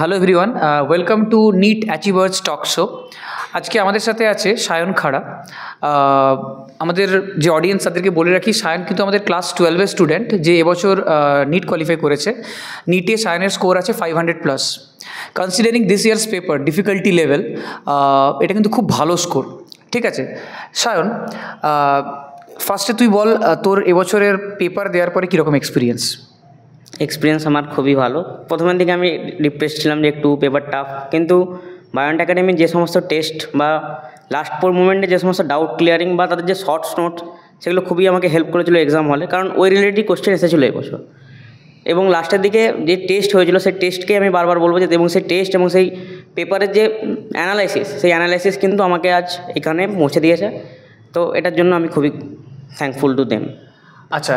Hello everyone, welcome to NEET achievers talk show. আজকে আমাদের সাথে আছে সায়ন খাড়া। আমাদের যে অডিয়েন্স তাদেরকে বলে রাখি, সায়ন কিন্তু আমাদের ক্লাস 12-এর স্টুডেন্ট, যে এবছর নিট কোয়ালিফাই করেছে। নিটে সায়নের স্কোর আছে 500+। Considering this years paper difficulty level, এটা কিন্তু খুব ভালো স্কোর। ঠিক আছে সায়ন, ফার্স্টে তুই বল তোর এবছরের পেপার দেওয়ার পরে কীরকম এক্সপিরিয়েন্স আমার খুবই ভালো। প্রথমের দিকে আমি ডিপ্রেস ছিলাম যে একটু পেপার টাফ, কিন্তু বায়োন্ট একাডেমির যে সমস্ত টেস্ট বা লাস্ট মোমেন্টে যে সমস্ত ডাউট ক্লিয়ারিং বা তাদের যে শর্টস নোটস, সেগুলো খুবই আমাকে হেল্প করেছিল এক্সাম হলে, কারণ ওই রিলেটেড কোশ্চেন এসেছিলো এবছর। এবং লাস্টের দিকে যে টেস্ট হয়েছিল, সেই টেস্টকে আমি বারবার বলবো যে, এবং সেই টেস্ট এবং সেই পেপারের যে সেই অ্যানালাইসিস কিন্তু আমাকে আজ এখানে পৌঁছে দিয়েছে। তো এটার জন্য আমি খুবই থ্যাঙ্কফুল টু দেম। আচ্ছা,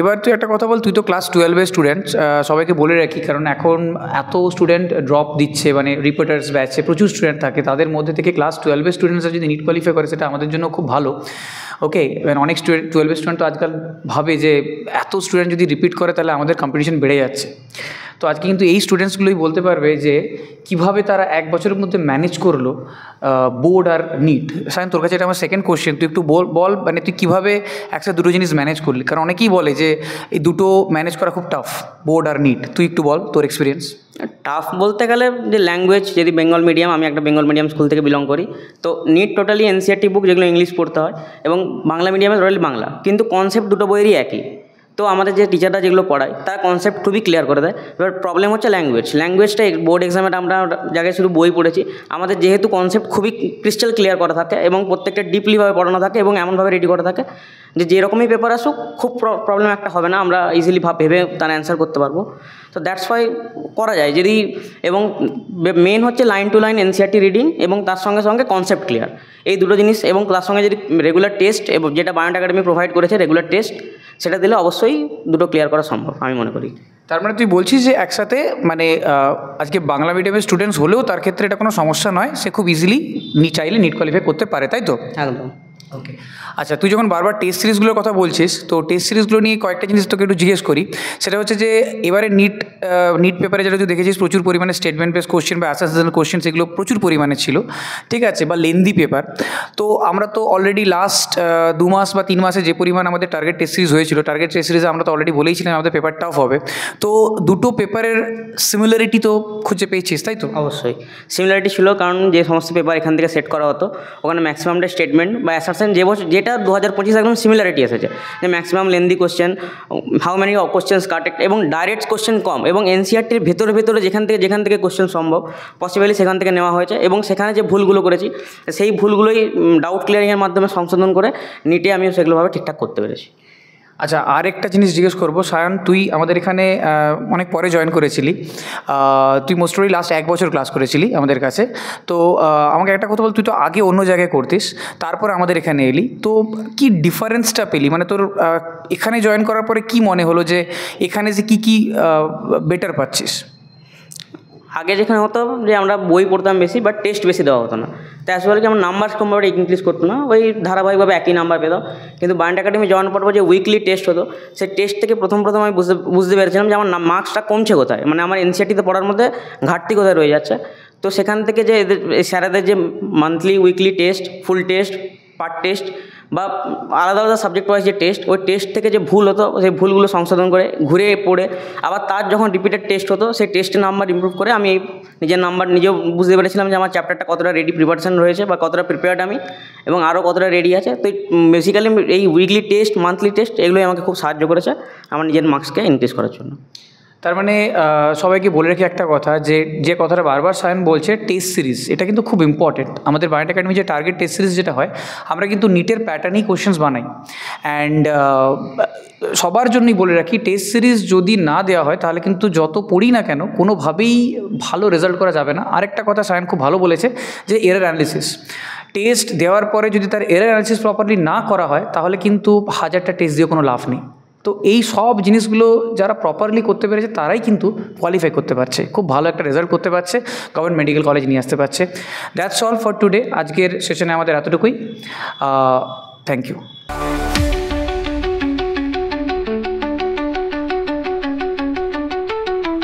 এবার তুই একটা কথা বল, তুই তো ক্লাস 12-এর স্টুডেন্ট, সবাইকে বলে রাখি, কারণ এখন এত স্টুডেন্ট ড্রপ দিচ্ছে, মানে রিপিটার্স ব্যাচে প্রচুর স্টুডেন্ট থাকে, তাদের মধ্যে থেকে ক্লাস 12-এর স্টুডেন্টসরা যদি নিট কোয়ালিফাই করে, সেটা আমাদের জন্য খুব ভালো। ওকে, অনেক 12-এর স্টুডেন্ট তো আজকাল ভাবে যে এত স্টুডেন্ট যদি রিপিট করে তাহলে আমাদের কম্পিটিশন বেড়ে যাচ্ছে। তো আজকে কিন্তু এই স্টুডেন্টসগুলোই বলতে পারবে যে কীভাবে তারা এক বছরের মধ্যে ম্যানেজ করলো বোর্ড আর নিট। সায়ন, তোর কাছে এটা আমার সেকেন্ড কোশ্চেন, তুই একটু বল মানে তুই কীভাবে একসাথে দুটো জিনিস ম্যানেজ করলি, কারণ অনেকেই বলে যে এই দুটো ম্যানেজ করা খুব টাফ, বোর্ড আর নিট। তুই একটু বল তোর এক্সপিরিয়েন্স। টাফ বলতে গেলে যে ল্যাঙ্গুয়েজ, যদি বেঙ্গল মিডিয়াম, আমি একটা বেঙ্গল মিডিয়াম স্কুল থেকে বিলং করি, তো নিট টোটালি এনসিআরটি বুক, যেগুলো ইংলিশ পড়তে হয়, এবং বাংলা মিডিয়ামে টোটালি বাংলা, কিন্তু কনসেপ্ট দুটো বইয়েরই একই। তো আমাদের যে টিচাররা যেগুলো পড়ায় তারা কনসেপ্ট খুবই ক্লিয়ার করে দেয়। এবার প্রবলেম হচ্ছে ল্যাঙ্গুয়েজটা বোর্ড এক্সামে আমরা জায়গায় শুধু বই পড়েছি, আমাদের যেহেতু কনসেপ্ট খুবই ক্রিস্টাল ক্লিয়ার করা থাকে এবং প্রত্যেকটা ডিপলিভাবে পড়ানো থাকে এবং এমনভাবে রেডি করা থাকে যে যেরকমই পেপার আসুক খুব প্রবলেম একটা হবে না, আমরা ইজিলি ভেবে তার অ্যান্সার করতে পারবো। তো দ্যাটস ওয়াই করা যায় যদি, এবং মেন হচ্ছে line to line NCERT reading এবং তার সঙ্গে সঙ্গে কনসেপ্ট ক্লিয়ার, এই দুটো জিনিস, এবং তার সঙ্গে যদি রেগুলার টেস্ট, এবং যেটা বায়োন্ট একাডেমি প্রোভাইড করেছে রেগুলার টেস্ট, সেটা দিলে অবশ্যই দুটো ক্লিয়ার করা সম্ভব আমি মনে করি। তার মানে তুই বলছিস যে একসাথে, মানে আজকে বাংলা মিডিয়ামের স্টুডেন্টস হলেও তার ক্ষেত্রে এটা কোনো সমস্যা নয়, সে খুব ইজিলি চাইলে নিট কোয়ালিফাই করতে পারে, তাই তো? একদম। ওকে, আচ্ছা, তুই যখন বারবার টেস্ট সিরিজগুলোর কথা বলছিস, তো টেস্ট সিরিজগুলো নিয়ে কয়েকটা জিনিস তোকে একটু জিজ্ঞেস করি। সেটা হচ্ছে যে এবারে নিট পেপারে যেটা তুই দেখেছিস, প্রচুর পরিমাণে স্টেটমেন্ট বেস কোশ্চেন বা অ্যাসাইনমেন্ট কোশ্চেন, সেগুলো প্রচুর পরিমাণে ছিল, ঠিক আছে, বা লেন্দি পেপার। তো আমরা তো অলরেডি লাস্ট 2 মাস বা 3 মাসে যে পরিমাণ আমাদের টার্গেট টেস্ট সিরিজ হয়েছিল, টার্গেট টেস্ট সিরিজে আমরা তো অলরেডি বলেইছিলাম আমাদের পেপার টাফ হবে। তো দুটো পেপারের সিমিলারিটি তো খুঁজে পেয়েছিস, তাই তো? অবশ্যই সিমিলারিটি ছিল, কারণ যে সমস্ত পেপার এখান থেকে সেট করা হতো, ওখানে ম্যাক্সিমামটা স্টেটমেন্ট বা যেটা 2025 একদম সিমিলারিটি এসেছে, যে maximum lengthy question, how many questions correct, এবং ডাইরেক্ট কোশ্চেন কম, এবং এনসিআরটির ভেতরে যেখান থেকে কোশ্চেন সম্ভব পসিবলি সেখান থেকে নেওয়া হয়েছে, এবং সেখানে যে ভুলগুলো করেছি সেই ভুলগুলোই ডাউট ক্লিয়ারিংয়ের মাধ্যমে সংশোধন করে নিটে আমিও সেগুলোভাবে ঠিকঠাক করতে পেরেছি। আচ্ছা, আর একটা জিনিস জিজ্ঞেস করবো, সায়ন, তুই আমাদের এখানে অনেক পরে জয়েন করেছিলি, তুই মোস্ট প্রবাবলি লাস্ট 1 বছর ক্লাস করেছিলি আমাদের কাছে। তো আমাকে একটা কথা বল, তুই তো আগে অন্য জায়গায় করতিস, তারপর আমাদের এখানে এলি, তো কি ডিফারেন্সটা পেলি, মানে তোর এখানে জয়েন করার পরে কি মনে হলো যে এখানে যে কী বেটার পাচ্ছিস? আগে যেখানে হতো যে আমরা বই পড়তাম বেশি, বাট টেস্ট বেশি দেওয়া হতো না, তাই আসলে কি আমার নাম্বার কোনোভাবে ইনক্রিজ করতো না, ওই ধারাবাহিকভাবে একই নাম্বার পেতাম। কিন্তু বায়োন্ট একাডেমি জয়েন করার পর যে উইকলি টেস্ট হতো, সেই টেস্ট থেকে প্রথম আমি বুঝতে পেরেছিলাম যে আমার মার্কসটা কমছে কোথায়, মানে আমার এনসিআরটিতে পড়ার মধ্যে ঘাটতি কোথায় রয়ে যাচ্ছে। তো সেখান থেকে যে স্যারেদের যে মান্থলি উইকলি টেস্ট, ফুল টেস্ট, পার্ট টেস্ট, বা আলাদা আলাদা সাবজেক্ট ওয়াইজ যে টেস্ট, ওই টেস্ট থেকে যে ভুল হতো সেই ভুলগুলো সংশোধন করে ঘুরে পড়ে আবার তার যখন রিপিটেড টেস্ট হতো, সেই টেস্টের নাম্বার ইমপ্রুভ করে আমি নিজের নাম্বার নিজেও বুঝতে পেরেছিলাম যে আমার চ্যাপ্টারটা কতটা প্রিপারেশন রয়েছে বা কতটা প্রিপেয়ার্ড আমি, এবং আরও কতটা রেডি আছে। তো বেসিক্যালি এই উইকলি টেস্ট, মান্থলি টেস্ট, এগুলোই আমাকে খুব সাহায্য করেছে আমার নিজের মার্কসকে ইনক্রিজ করার জন্য। তার মানে সবাইকে বলে রাখি একটা কথা, যে কথাটা বারবার সায়ন বলছে, টেস্ট সিরিজ, এটা কিন্তু খুব ইম্পর্টেন্ট। আমাদের বায়োন্ট একাডেমি যে টার্গেট টেস্ট সিরিজ যেটা হয়, আমরা কিন্তু নিটের প্যাটার্নেই কোশ্চেন্স বানাই। অ্যান্ড সবার জন্যই বলে রাখি, টেস্ট সিরিজ যদি না দেওয়া হয় তাহলে কিন্তু যত পড়ি না কেন কোনোভাবেই ভালো রেজাল্ট করা যাবে না। আরেকটা কথা সায়ন খুব ভালো বলেছে, যে এরর অ্যানালিসিস, টেস্ট দেওয়ার পরে যদি তার এরর অ্যানালিসিস প্রপারলি না করা হয় তাহলে কিন্তু 1000টা টেস্ট দিয়ে কোনো লাভ নেই। তো এই সব জিনিসগুলো যারা প্রপারলি করতে পেরেছে তারাই কিন্তু কোয়ালিফাই করতে পারছে, খুব ভালো একটা রেজাল্ট করতে পারছে, গভর্নমেন্ট মেডিকেল কলেজ নিয়ে আসতে পারছে। That's all for today. আজকের সেশনে আমাদের এতটুকুই। Thank you.